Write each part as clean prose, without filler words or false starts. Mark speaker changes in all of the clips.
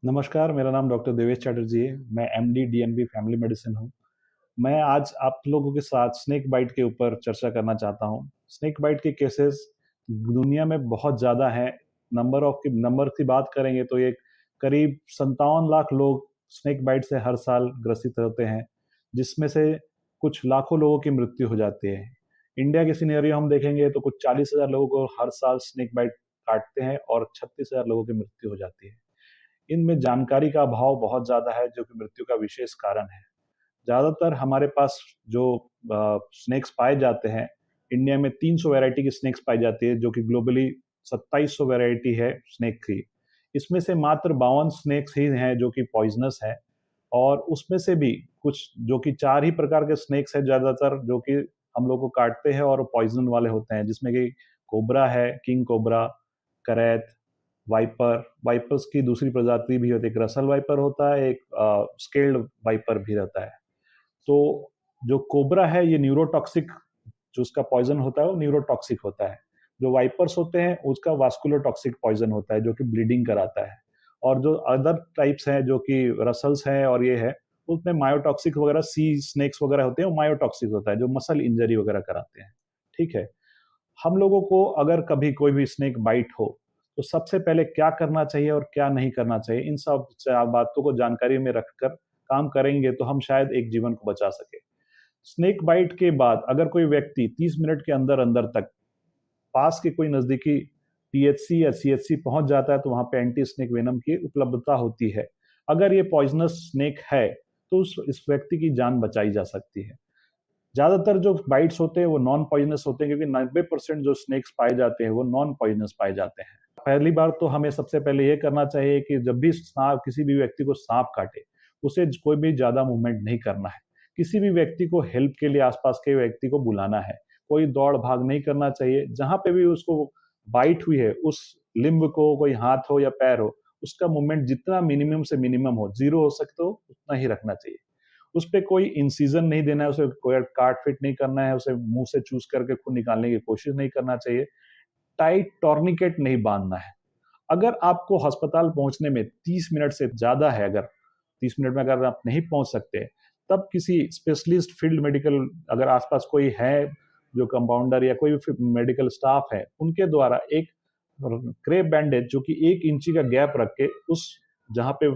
Speaker 1: नमस्कार, मेरा नाम डॉक्टर देवेश चैटर्जी है। मैं एमडी डीएनबी फैमिली मेडिसिन हूँ। मैं आज आप लोगों के साथ स्नेक बाइट के ऊपर चर्चा करना चाहता हूँ। स्नेक बाइट के केसेस दुनिया में बहुत ज़्यादा हैं। नंबर की बात करेंगे तो ये करीब 57 लाख लोग स्नेक बाइट से हर साल ग्रसित होते हैं, जिसमें से कुछ लाखों लोगों की मृत्यु हो जाती है। इंडिया की सिनेरियो हम देखेंगे तो कुछ 40,000 लोगों को हर साल स्नेक बाइट काटते हैं और 36,000 लोगों की मृत्यु हो जाती है। इनमें जानकारी का अभाव बहुत ज़्यादा है, जो कि मृत्यु का विशेष कारण है। ज़्यादातर हमारे पास जो स्नेक्स पाए जाते हैं, इंडिया में 300 वैरायटी की स्नेक्स पाई जाती है, जो कि ग्लोबली 2700 वैरायटी है स्नेक की। इसमें से मात्र 52 स्नेक्स ही हैं जो कि पॉइज़नस हैं, और उसमें से भी कुछ जो कि 4 ही प्रकार के स्नेक्स हैं ज़्यादातर, जो कि हम लोग को काटते हैं और पॉइज़न वाले होते हैं, जिसमें कि कोबरा है, किंग कोबरा, करैत, वाइपर्स की दूसरी प्रजाति भी होती है। एक रसल वाइपर होता है, एक स्केल्ड वाइपर भी रहता है। तो जो कोबरा है, ये न्यूरोटॉक्सिक, जो उसका पॉइजन होता है वो न्यूरोटॉक्सिक होता है। जो वाइपर्स होते हैं उसका वास्कुलर टॉक्सिक पॉइजन होता है, जो कि ब्लीडिंग कराता है। और जो अदर टाइप्स हैं, जो कि रसल्स हैं और ये है, उसमें मायोटॉक्सिक वगैरह, सी स्नेक्स वगैरह होते हैं, वो मायोटॉक्सिक होता है, जो मसल इंजरी वगैरह कराते हैं। ठीक है। हम लोगों को अगर कभी कोई भी स्नेक बाइट हो, तो सबसे पहले क्या करना चाहिए और क्या नहीं करना चाहिए, इन सब बातों को जानकारी में रखकर काम करेंगे तो हम शायद एक जीवन को बचा सके। स्नेक बाइट के बाद अगर कोई व्यक्ति 30 मिनट के अंदर अंदर तक पास के कोई नजदीकी पीएचसी या सीएचसी पहुंच जाता है, तो वहां पे एंटी स्नेक वेनम की उपलब्धता होती है। अगर ये पॉइजनस स्नेक है, तो इस व्यक्ति की जान बचाई जा सकती है। ज्यादातर जो बाइट्स होते हैं वो नॉन पॉइजनस होते हैं, क्योंकि 90% जो स्नेक्स पाए जाते हैं वो नॉन पॉइजनस पाए जाते हैं। पहली बार तो हमें सबसे पहले ये करना चाहिए कि जब भी सांप, किसी भी व्यक्ति को सांप काटे, उसे कोई भी ज्यादा मूवमेंट नहीं करना है। किसी भी व्यक्ति को हेल्प के लिए आसपास के व्यक्ति को बुलाना है। कोई दौड़ भाग नहीं करना चाहिए। जहां पे भी उसको बाइट हुई है, उस लिम्ब को, कोई हाथ हो या पैर हो, उसका मूवमेंट जितना मिनिमम से मिनिमम हो, जीरो हो सकते हो उतना ही रखना चाहिए। उस पे कोई इंसिजन नहीं देना है, उसे कोई काट फिट नहीं करना है, उसे मुंह से चूस करके खून निकालने की कोशिश नहीं करना चाहिए। टाइट टॉर्निकेट नहीं बांधना है। अगर आपको अस्पताल पहुंचने में 30 मिनट से ज्यादा है, अगर 30 मिनट में अगर आप नहीं पहुंच सकते, तब किसी स्पेशलिस्ट फील्ड मेडिकल, अगर आसपास कोई है जो कंपाउंडर या कोई भी मेडिकल स्टाफ है, उनके द्वारा एक क्रेप बैंडेज, जो कि 1 इंची का गैप रख के उस जहां पे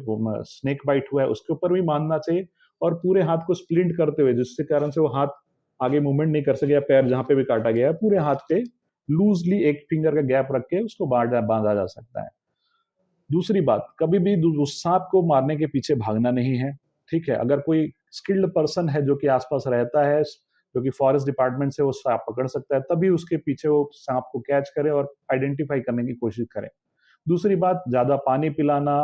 Speaker 1: स्नेक बाइट हुआ है उसके ऊपर भी बांधना चाहिए, और पूरे हाथ को स्प्लिंट करते हुए, जिसके कारण से वो हाथ आगे मूवमेंट नहीं कर सके, या पैर जहां पे भी काटा गया है, पूरे हाथ पे लूजली एक फिंगर का गैप रख के उसको बांधा जा सकता है। दूसरी बात, कभी भी उस सांप को मारने के पीछे भागना नहीं है। ठीक है। अगर कोई स्किल्ड पर्सन है जो कि आसपास रहता है, जो कि फॉरेस्ट डिपार्टमेंट से वो सांप पकड़ सकता है, तभी उसके पीछे वो सांप को कैच करे और आइडेंटिफाई करने की कोशिश करे। दूसरी बात, ज्यादा पानी पिलाना,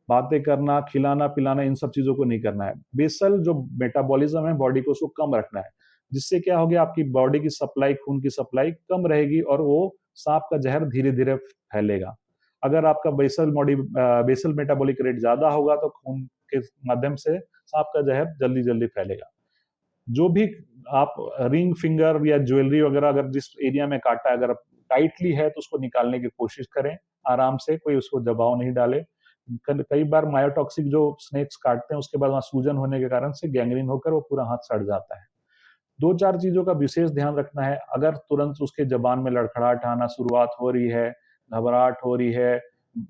Speaker 1: बातें करना, खिलाना पिलाना, इन सब चीजों को नहीं करना है। बेसल जो मेटाबॉलिज्म है बॉडी को, उसको कम रखना है, जिससे क्या हो गया, आपकी बॉडी की सप्लाई, खून की सप्लाई कम रहेगी और वो सांप का जहर धीरे धीरे फैलेगा। अगर आपका बेसल मेटाबॉलिक रेट ज्यादा होगा, तो खून के माध्यम से सांप का जहर जल्दी जल्दी फैलेगा। जो भी आप रिंग फिंगर या ज्वेलरी वगैरह अगर जिस एरिया में काटा है, अगर टाइटली है, तो उसको निकालने की कोशिश करें आराम से, कोई उसको दबाव नहीं डाले। कई बार मायोटॉक्सिक जो स्नेक्स काटते हैं, उसके बाद वहां सूजन होने के कारण से गैंग्रीन होकर वो पूरा हाथ सड़ जाता है। 2-4 चीजों का विशेष ध्यान रखना है। अगर तुरंत उसके जबान में लड़खड़ाहट आना शुरुआत हो रही है, घबराहट हो रही है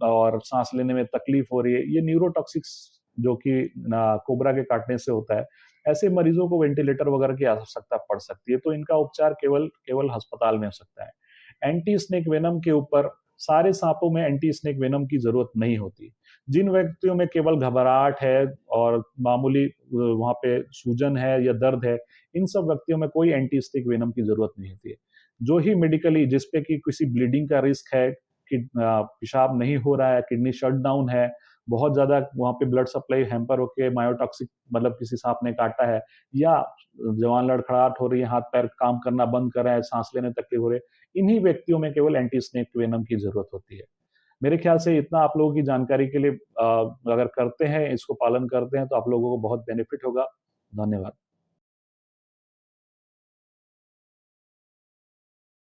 Speaker 1: और सांस लेने में तकलीफ हो रही है, ये न्यूरोटॉक्सिक्स जो कि कोबरा के काटने से होता है, ऐसे मरीजों को वेंटिलेटर वगैरह की आवश्यकता पड़ सकती है। तो इनका उपचार केवल केवल अस्पताल में हो सकता है। एंटी स्नेक वेनम के ऊपर, सारे सांपों में एंटी स्नेक वेनम की जरूरत नहीं होती। जिन व्यक्तियों में केवल घबराहट है और मामूली वहां पे सूजन है या दर्द है, इन सब व्यक्तियों में कोई एंटी स्टिक वेनम की जरूरत नहीं होती है। जो ही मेडिकली जिसपे कि किसी ब्लीडिंग का रिस्क है, कि पेशाब नहीं हो रहा है, किडनी शट डाउन है, बहुत ज्यादा वहां पे ब्लड सप्लाई हैम्पर होके मायोटॉक्सिक, मतलब किसी सांप ने काटा है, या जवान लड़खड़ाहट हो रही है, हाथ पैर काम करना बंद कर रहा है, सांस लेने तकलीफ हो रही है, इन्हीं व्यक्तियों में केवल एंटी स्नेक वेनम की जरूरत होती है। मेरे ख्याल से इतना आप लोगों की जानकारी के लिए, अगर करते हैं, इसको पालन करते हैं, तो आप लोगों को बहुत बेनिफिट होगा। धन्यवाद।